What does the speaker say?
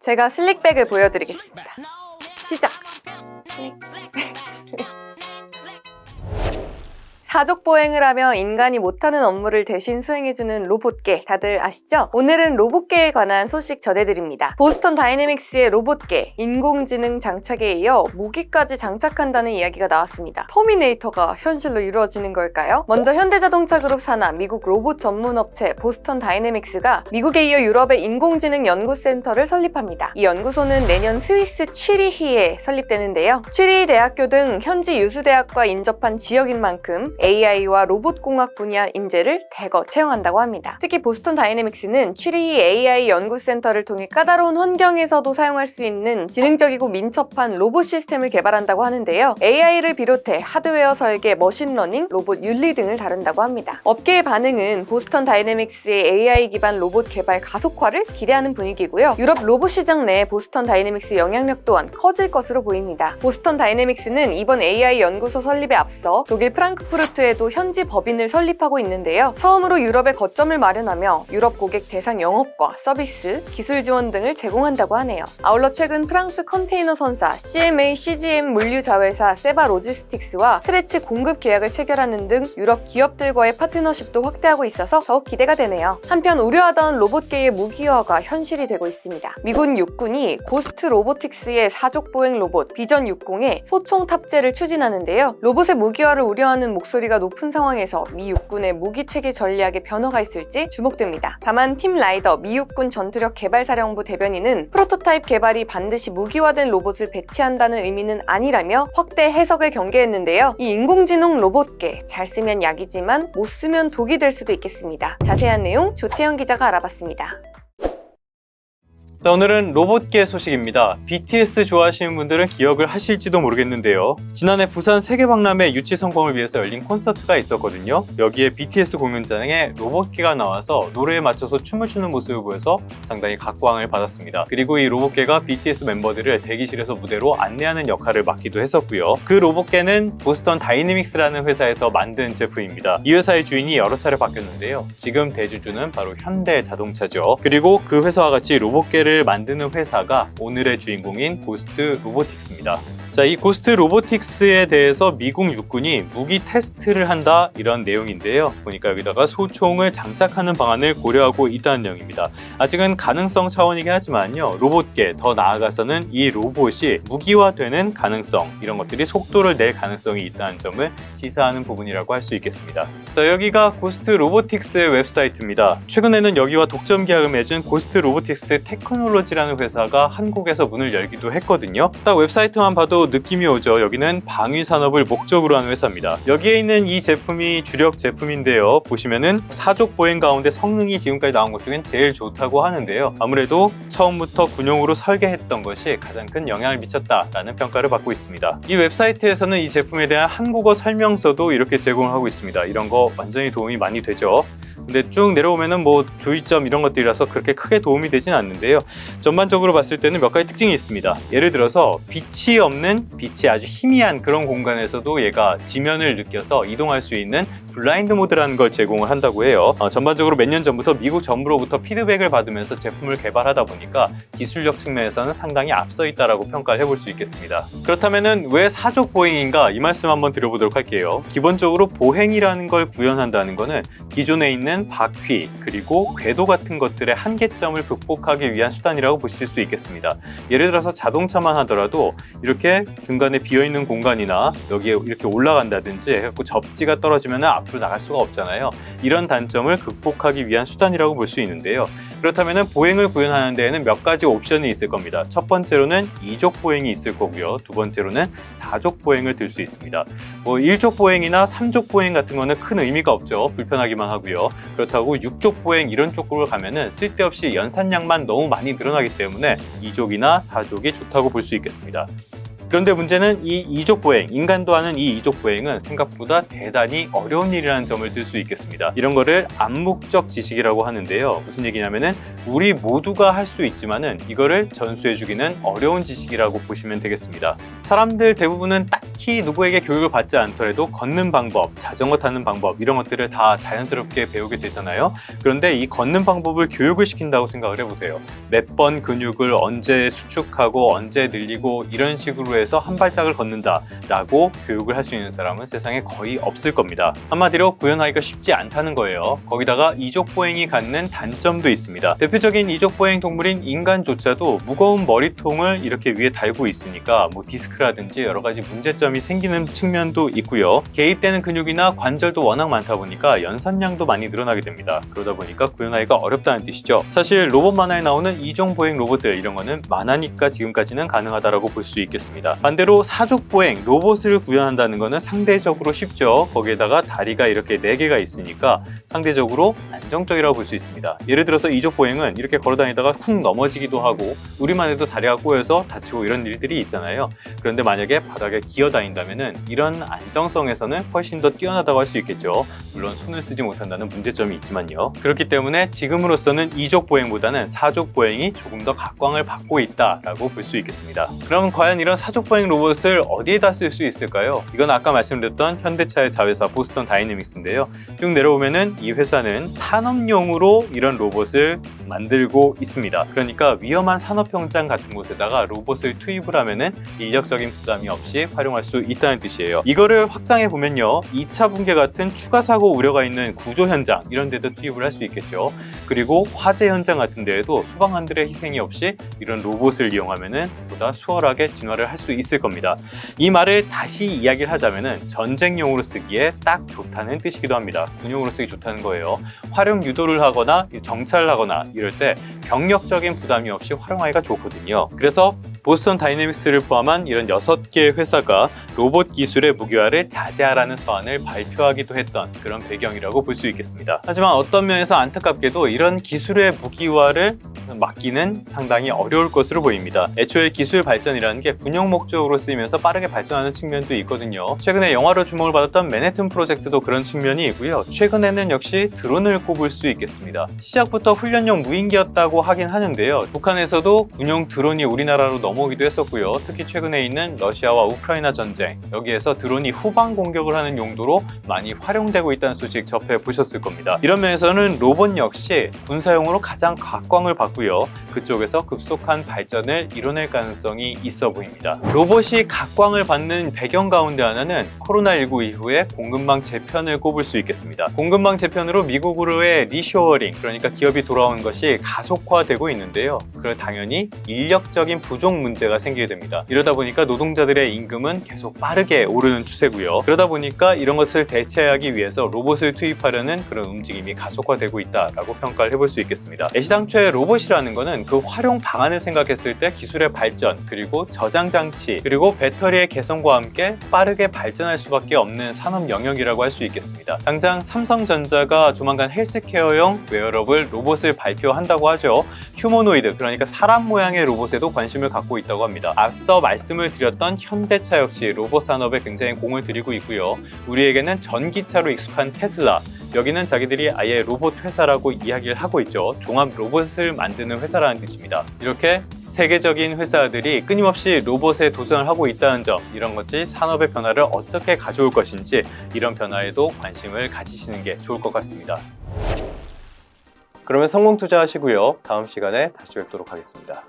제가 슬릭백을 보여드리겠습니다. 시작! 사족보행을 하며 인간이 못하는 업무를 대신 수행해주는 로봇계, 다들 아시죠? 오늘은 로봇계에 관한 소식 전해드립니다. 보스턴 다이내믹스의 로봇계, 인공지능 장착에 이어 무기까지 장착한다는 이야기가 나왔습니다. 터미네이터가 현실로 이루어지는 걸까요? 먼저 현대자동차 그룹 산하 미국 로봇 전문 업체 보스턴 다이내믹스가 미국에 이어 유럽의 인공지능 연구센터를 설립합니다. 이 연구소는 내년 스위스 취리히에 설립되는데요. 취리히 대학교 등 현지 유수대학과 인접한 지역인 만큼 AI와 로봇공학 분야 인재를 대거 채용한다고 합니다. 특히 보스턴 다이내믹스는 취리히 AI 연구센터를 통해 까다로운 환경에서도 사용할 수 있는 지능적이고 민첩한 로봇 시스템을 개발한다고 하는데요. AI를 비롯해 하드웨어 설계, 머신러닝, 로봇 윤리 등을 다룬다고 합니다. 업계의 반응은 보스턴 다이내믹스의 AI 기반 로봇 개발 가속화를 기대하는 분위기고요. 유럽 로봇 시장 내 보스턴 다이내믹스 영향력 또한 커질 것으로 보입니다. 보스턴 다이내믹스는 이번 AI 연구소 설립에 앞서 독일 프랑크푸르트에도 현지 법인을 설립하고 있는데요. 처음으로 유럽에 거점을 마련하며 유럽 고객 대상 영업과 서비스, 기술 지원 등을 제공한다고 하네요. 아울러 최근 프랑스 컨테이너 선사 CMA CGM 물류 자회사 세바 로지스틱스와 스트레치 공급 계약을 체결하는 등 유럽 기업들과의 파트너십도 확대하고 있어서 더욱 기대가 되네요. 한편 우려하던 로봇계의 무기화가 현실이 되고 있습니다. 미군 육군이 고스트 로보틱스의 사족보행 로봇 비전 60의 소총 탑재를 추진하는데요. 로봇의 무기화를 우려하는 목소리가 높은 상황에서 미 육군의 무기체계 전략에 변화가 있을지 주목됩니다. 다만 팀 라이더 미 육군 전투력 개발사령부 대변인은 프로토타입 개발이 반드시 무기화된 로봇을 배치한다는 의미는 아니라며 확대 해석을 경계했는데요. 이 인공지능 로봇계, 잘 쓰면 약이지만 못 쓰면 독이 될 수도 있겠습니다. 자세한 내용 조태현 기자가 알아봤습니다. 자, 오늘은 로봇계 소식입니다. BTS 좋아하시는 분들은 기억을 하실지도 모르겠는데요. 지난해 부산 세계박람회 유치 성공을 위해서 열린 콘서트가 있었거든요. 여기에 BTS 공연장에 로봇계가 나와서 노래에 맞춰서 춤을 추는 모습을 보여서 상당히 각광을 받았습니다. 그리고 이 로봇계가 BTS 멤버들을 대기실에서 무대로 안내하는 역할을 맡기도 했었고요. 그 로봇계는 보스턴 다이내믹스라는 회사에서 만든 제품입니다. 이 회사의 주인이 여러 차례 바뀌었는데요. 지금 대주주는 바로 현대자동차죠. 그리고 그 회사와 같이 로봇계를 만드는 회사가 오늘의 주인공인 고스트 로보틱스입니다. 자, 이 고스트 로보틱스에 대해서 미국 육군이 무기 테스트를 한다, 이런 내용인데요. 보니까 여기다가 소총을 장착하는 방안을 고려하고 있다는 내용입니다. 아직은 가능성 차원이긴 하지만요, 로봇계, 더 나아가서는 이 로봇이 무기화되는 가능성, 이런 것들이 속도를 낼 가능성이 있다는 점을 시사하는 부분이라고 할 수 있겠습니다. 자, 여기가 고스트 로보틱스의 웹사이트입니다. 최근에는 여기와 독점 계약을 맺은 고스트 로보틱스 테크놀로지라는 회사가 한국에서 문을 열기도 했거든요. 딱 웹사이트만 봐도 느낌이 오죠. 여기는 방위 산업을 목적으로 하는 회사입니다. 여기에 있는 이 제품이 주력 제품인데요. 보시면은 사족 보행 가운데 성능이 지금까지 나온 것 중엔 제일 좋다고 하는데요. 아무래도 처음부터 군용으로 설계했던 것이 가장 큰 영향을 미쳤다라는 평가를 받고 있습니다. 이 웹사이트에서는 이 제품에 대한 한국어 설명서도 이렇게 제공하고 있습니다. 이런 거 완전히 도움이 많이 되죠. 근데 쭉 내려오면은 뭐 조이점 이런 것들이라서 그렇게 크게 도움이 되진 않는데요. 전반적으로 봤을 때는 몇 가지 특징이 있습니다. 예를 들어서 빛이 없는, 빛이 아주 희미한 그런 공간에서도 얘가 지면을 느껴서 이동할 수 있는 블라인드 모드라는 걸 제공을 한다고 해요. 전반적으로 몇 년 전부터 미국 정부로부터 피드백을 받으면서 제품을 개발하다 보니까 기술력 측면에서는 상당히 앞서 있다라고 평가를 해볼 수 있겠습니다. 그렇다면은 왜 사족 보행인가, 이 말씀 한번 드려보도록 할게요. 기본적으로 보행이라는 걸 구현한다는 거는 기존에 있는 바퀴 그리고 궤도 같은 것들의 한계점을 극복하기 위한 수단이라고 보실 수 있겠습니다. 예를 들어서 자동차만 하더라도 이렇게 중간에 비어있는 공간이나 여기에 이렇게 올라간다든지 해갖고 접지가 떨어지면 앞으로 나갈 수가 없잖아요. 이런 단점을 극복하기 위한 수단이라고 볼 수 있는데요. 그렇다면 보행을 구현하는 데에는 몇 가지 옵션이 있을 겁니다. 첫 번째로는 2족 보행이 있을 거고요. 두 번째로는 4족 보행을 들 수 있습니다. 뭐 1족 보행이나 3족 보행 같은 거는 큰 의미가 없죠. 불편하기만 하고요. 그렇다고 6족 보행 이런 쪽으로 가면은 쓸데없이 연산량만 너무 많이 늘어나기 때문에 2족이나 4족이 좋다고 볼 수 있겠습니다. 그런데 문제는 이 이족 보행, 인간도 하는 이 이족 보행은 생각보다 대단히 어려운 일이라는 점을 들 수 있겠습니다. 이런 거를 암묵적 지식이라고 하는데요. 무슨 얘기냐면은 우리 모두가 할 수 있지만은 이거를 전수해주기는 어려운 지식이라고 보시면 되겠습니다. 사람들 대부분은 딱히 누구에게 교육을 받지 않더라도 걷는 방법, 자전거 타는 방법 이런 것들을 다 자연스럽게 배우게 되잖아요. 그런데 이 걷는 방법을 교육을 시킨다고 생각을 해보세요. 몇 번 근육을 언제 수축하고 언제 늘리고 이런 식으로 해서 한 발짝을 걷는다 라고 교육을 할 수 있는 사람은 세상에 거의 없을 겁니다. 한마디로 구현하기가 쉽지 않다는 거예요. 거기다가 이족보행이 갖는 단점도 있습니다. 대표적인 이족보행 동물인 인간조차도 무거운 머리통을 이렇게 위에 달고 있으니까 뭐 디스크라든지 여러 가지 문제점이 생기는 측면도 있고요. 개입되는 근육이나 관절도 워낙 많다 보니까 연산량도 많이 늘어나게 됩니다. 그러다 보니까 구현하기가 어렵다는 뜻이죠. 사실 로봇 만화에 나오는 이종보행 로봇들 이런 거는 만화니까 지금까지는 가능하다라고 볼 수 있겠습니다. 반대로 사족보행 로봇을 구현한다는 거는 상대적으로 쉽죠. 거기에다가 다리가 이렇게 4개가 있으니까 상대적으로 안정적이라고 볼 수 있습니다. 예를 들어서 이족보행은 이렇게 걸어다니다가 쿵 넘어지기도 하고 우리만 해도 다리가 꼬여서 다치고 이런 일들이 있잖아요. 그런데 만약에 바닥에 기어다닌다면은 이런 안정성에서는 훨씬 더 뛰어나다고 할 수 있겠죠. 물론 손을 쓰지 못한다는 문제점이 있지만요. 그렇기 때문에 지금으로서는 이족보행보다는 사족보행이 조금 더 각광을 받고 있다라고 볼 수 있겠습니다. 그럼 과연 이런 사족보행 로봇을 어디에다 쓸 수 있을까요? 이건 아까 말씀드렸던 현대차의 자회사 보스턴 다이내믹스인데요. 쭉 내려오면은 이 회사는 산업용으로 이런 로봇을 만들고 있습니다. 그러니까 위험한 산업 현장 같은 곳에다가 로봇을 투입을 하면은 인력적인 부담이 없이 활용할 수 있다는 뜻이에요. 이거를 확장해 보면요, 2차 붕괴 같은 추가 사고 우려가 있는 구조 현장 이런 데도 투입을 할 수 있겠죠. 그리고 화재 현장 같은 데에도 소방관들의 희생이 없이 이런 로봇을 이용하면은 보다 수월하게 진화를 할 수 있을 겁니다. 이 말을 다시 이야기를 하자면은 전쟁용으로 쓰기에 딱 좋다는 뜻이기도 합니다. 군용으로 쓰기 좋다는 거예요. 활용 유도를 하거나 정찰을 하거나 이럴 때 병력적인 부담이 없이 활용하기가 좋거든요. 그래서 보스턴 다이내믹스를 포함한 이런 6개의 회사가 로봇 기술의 무기화를 자제하라는 서한을 발표하기도 했던 그런 배경이라고 볼 수 있겠습니다. 하지만 어떤 면에서 안타깝게도 이런 기술의 무기화를 막기는 상당히 어려울 것으로 보입니다. 애초에 기술 발전이라는 게 군용 목적으로 쓰이면서 빠르게 발전하는 측면도 있거든요. 최근에 영화로 주목을 받았던 맨해튼 프로젝트도 그런 측면이 있고요. 최근에는 역시 드론을 꼽을 수 있겠습니다. 시작부터 훈련용 무인기였다고 하긴 하는데요. 북한에서도 군용 드론이 우리나라로 넘어오기도 했었고요. 특히 최근에 있는 러시아와 우크라이나 전쟁, 여기에서 드론이 후방 공격을 하는 용도로 많이 활용되고 있다는 소식 접해보셨을 겁니다. 이런 면에서는 로봇 역시 군사용으로 가장 각광을 받고요. 그쪽에서 급속한 발전을 이뤄낼 가능성이 있어 보입니다. 로봇이 각광을 받는 배경 가운데 하나는 코로나19 이후에 공급망 재편을 꼽을 수 있겠습니다. 공급망 재편으로 미국으로의 리쇼어링, 그러니까 기업이 돌아오는 것이 가속화되고 있는데요. 그걸 당연히 인력적인 부족 문제가 생기게 됩니다. 이러다 보니까 노동자들의 임금은 계속 빠르게 오르는 추세고요. 그러다 보니까 이런 것을 대체하기 위해서 로봇을 투입하려는 그런 움직임이 가속화되고 있다라고 평가를 해볼 수 있겠습니다. 애시당초에 로봇이라는 거는 그 활용 방안을 생각했을 때 기술의 발전, 그리고 저장 장치, 그리고 배터리의 개선과 함께 빠르게 발전할 수밖에 없는 산업 영역이라고 할 수 있겠습니다. 당장 삼성전자가 조만간 헬스케어용 웨어러블 로봇을 발표한다고 하죠. 휴머노이드, 그러니까 사람 모양의 로봇에도 관심을 갖고 있다고 합니다. 앞서 말씀을 드렸던 현대차 역시 로봇 산업에 굉장히 공을 들이고 있고요. 우리에게는 전기차로 익숙한 테슬라, 여기는 자기들이 아예 로봇 회사라고 이야기를 하고 있죠. 종합 로봇을 만드는 회사라는 뜻입니다. 이렇게 세계적인 회사들이 끊임없이 로봇에 도전을 하고 있다는 점, 이런 것이 산업의 변화를 어떻게 가져올 것인지 이런 변화에도 관심을 가지시는 게 좋을 것 같습니다. 그러면 성공 투자하시고요. 다음 시간에 다시 뵙도록 하겠습니다.